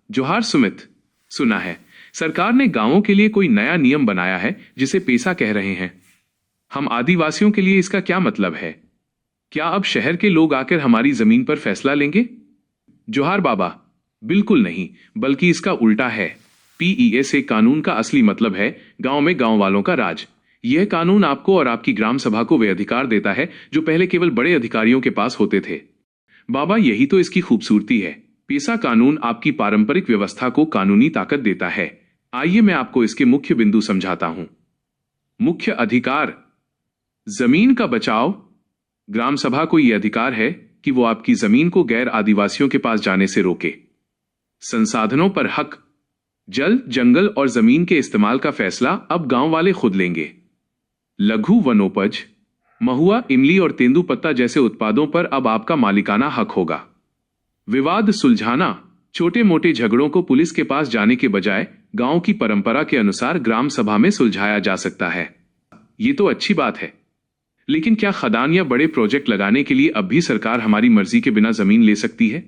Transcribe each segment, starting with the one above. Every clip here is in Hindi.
जोहार सुमित। सुना है सरकार ने गांवों के लिए कोई नया नियम बनाया है जिसे पेसा कह रहे हैं। हम आदिवासियों के लिए इसका क्या मतलब है? क्या अब शहर के लोग आकर हमारी जमीन पर फैसला लेंगे? जोहार बाबा, बिल्कुल नहीं, बल्कि इसका उल्टा है। पीईएस कानून का असली मतलब है गांव में गांव वालों का राज। यह कानून आपको और आपकी ग्राम सभा को वे अधिकार देता है जो पहले केवल बड़े अधिकारियों के पास होते थे। बाबा, यही तो इसकी खूबसूरती है। पेसा कानून आपकी पारंपरिक व्यवस्था को कानूनी ताकत देता है। आइए मैं आपको इसके मुख्य बिंदु समझाता हूं। मुख्य अधिकार: जमीन का बचाव। ग्राम सभा को यह अधिकार है कि वो आपकी जमीन को गैर आदिवासियों के पास जाने से रोके। संसाधनों पर हक: जल, जंगल और जमीन के इस्तेमाल का फैसला अब गांव वाले खुद लेंगे। लघु वनोपज: महुआ, इमली और तेंदुपत्ता जैसे उत्पादों पर अब आपका मालिकाना हक होगा। विवाद सुलझाना: छोटे मोटे झगड़ों को पुलिस के पास जाने के बजाय गांव की परंपरा के अनुसार ग्राम सभा में सुलझाया जा सकता है। ये तो अच्छी बात है, लेकिन क्या खदान या बड़े प्रोजेक्ट लगाने के लिए अब भी सरकार हमारी मर्जी के बिना जमीन ले सकती है?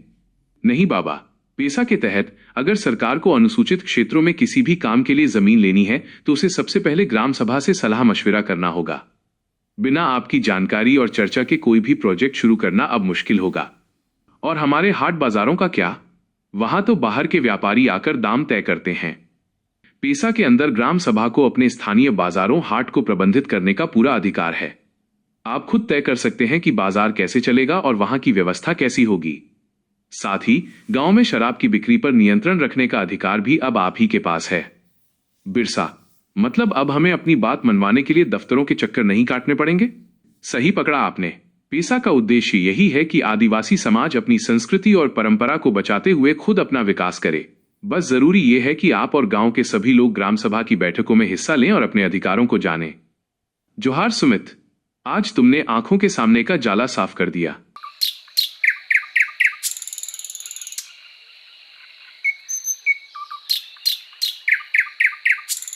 नहीं बाबा, पेसा के तहत अगर सरकार को अनुसूचित क्षेत्रों में किसी भी काम के लिए जमीन लेनी है तो उसे सबसे पहले ग्राम सभा से सलाह मशविरा करना होगा। बिना आपकी जानकारी और चर्चा के कोई भी प्रोजेक्ट शुरू करना अब मुश्किल होगा। और हमारे हाट बाजारों का क्या? वहां तो बाहर के व्यापारी आकर दाम तय करते हैं। पेसा के अंदर ग्राम सभा को अपने स्थानीय बाजारों, हाट को प्रबंधित करने का पूरा अधिकार है। आप खुद तय कर सकते हैं कि बाजार कैसे चलेगा और वहां की व्यवस्था कैसी होगी। साथ ही गांव में शराब की बिक्री पर नियंत्रण रखने का अधिकार भी अब आप ही के पास है। बिरसा, मतलब अब हमें अपनी बात मनवाने के लिए दफ्तरों के चक्कर नहीं काटने पड़ेंगे? सही पकड़ा आपने। पेसा का उद्देश्य यही है कि आदिवासी समाज अपनी संस्कृति और परंपरा को बचाते हुए खुद अपना विकास करे। बस जरूरी यह है कि आप और गांव के सभी लोग ग्राम सभा की बैठकों में हिस्सा लें और अपने अधिकारों को जानें। जोहार सुमित, आज तुमने आंखों के सामने का जाला साफ कर दिया।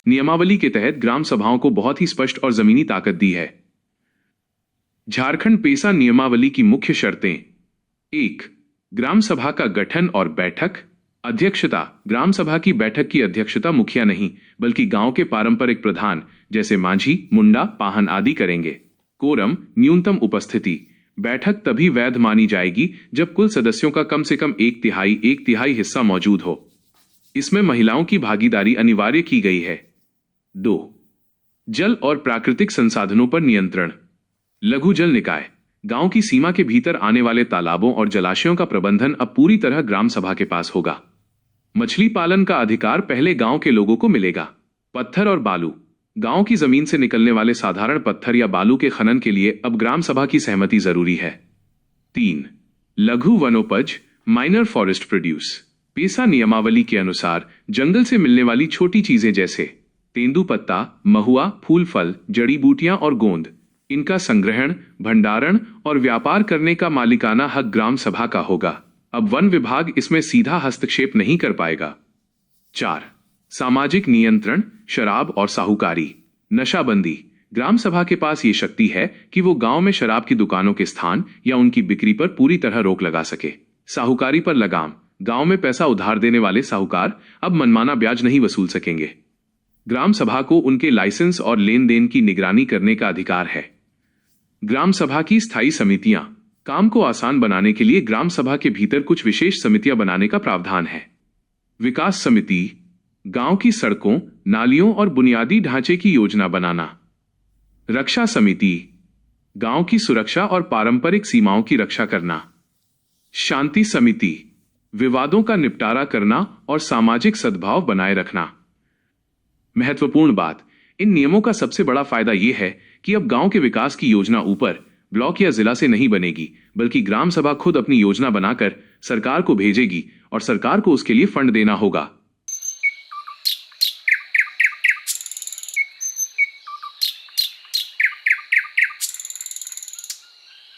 नियमावली के तहत ग्राम सभाओं को बहुत ही स्पष्ट और जमीनी ताकत दी है। झारखंड पेसा नियमावली की मुख्य शर्तें: 1. ग्राम सभा का गठन और बैठक। अध्यक्षता: ग्राम सभा की बैठक की अध्यक्षता मुखिया नहीं बल्कि गांव के पारंपरिक प्रधान जैसे मांझी, मुंडा, पाहन आदि करेंगे। कोरम: न्यूनतम उपस्थिति। बैठक तभी वैध मानी जाएगी जब कुल सदस्यों का कम से कम एक तिहाई हिस्सा मौजूद हो। इसमें महिलाओं की भागीदारी अनिवार्य की गई है। 2. जल और प्राकृतिक संसाधनों पर नियंत्रण। लघु जल निकाय: गांव की सीमा के भीतर आने वाले तालाबों और जलाशयों का प्रबंधन अब पूरी तरह ग्राम सभा के पास होगा। मछली पालन का अधिकार पहले गांव के लोगों को मिलेगा। पत्थर और बालू: गांव की जमीन से निकलने वाले साधारण पत्थर या बालू के खनन के लिए अब ग्राम सभा की सहमति जरूरी है। 3. लघु वनोपज, माइनर फॉरेस्ट प्रोड्यूस। पेसा नियमावली के अनुसार जंगल से मिलने वाली छोटी चीजें जैसे तेंदुपत्ता, महुआ, फूल फल, जड़ी बूटियां और गोंद, इनका संग्रहण, भंडारण और व्यापार करने का मालिकाना हक ग्राम सभा का होगा। अब वन विभाग इसमें सीधा हस्तक्षेप नहीं कर पाएगा। 4. सामाजिक नियंत्रण, शराब और साहूकारी। नशाबंदी: ग्राम सभा के पास ये शक्ति है कि वो गांव में शराब की दुकानों के स्थान या उनकी बिक्री पर पूरी तरह रोक लगा सके। साहूकारी पर लगाम: गांव में पैसा उधार देने वाले साहूकार अब मनमाना ब्याज नहीं वसूल सकेंगे। ग्राम सभा को उनके लाइसेंस और लेन देन की निगरानी करने का अधिकार है। ग्राम सभा की स्थायी समितियां: काम को आसान बनाने के लिए ग्राम सभा के भीतर कुछ विशेष समितियां बनाने का प्रावधान है। विकास समिति: गांव की सड़कों, नालियों और बुनियादी ढांचे की योजना बनाना। रक्षा समिति: गांव की सुरक्षा और पारंपरिक सीमाओं की रक्षा करना। शांति समिति: विवादों का निपटारा करना और सामाजिक सद्भाव बनाए रखना। महत्वपूर्ण बात: इन नियमों का सबसे बड़ा फायदा यह है कि अब गांव के विकास की योजना ऊपर ब्लॉक या जिला से नहीं बनेगी, बल्कि ग्राम सभा खुद अपनी योजना बनाकर सरकार को भेजेगी और सरकार को उसके लिए फंड देना होगा।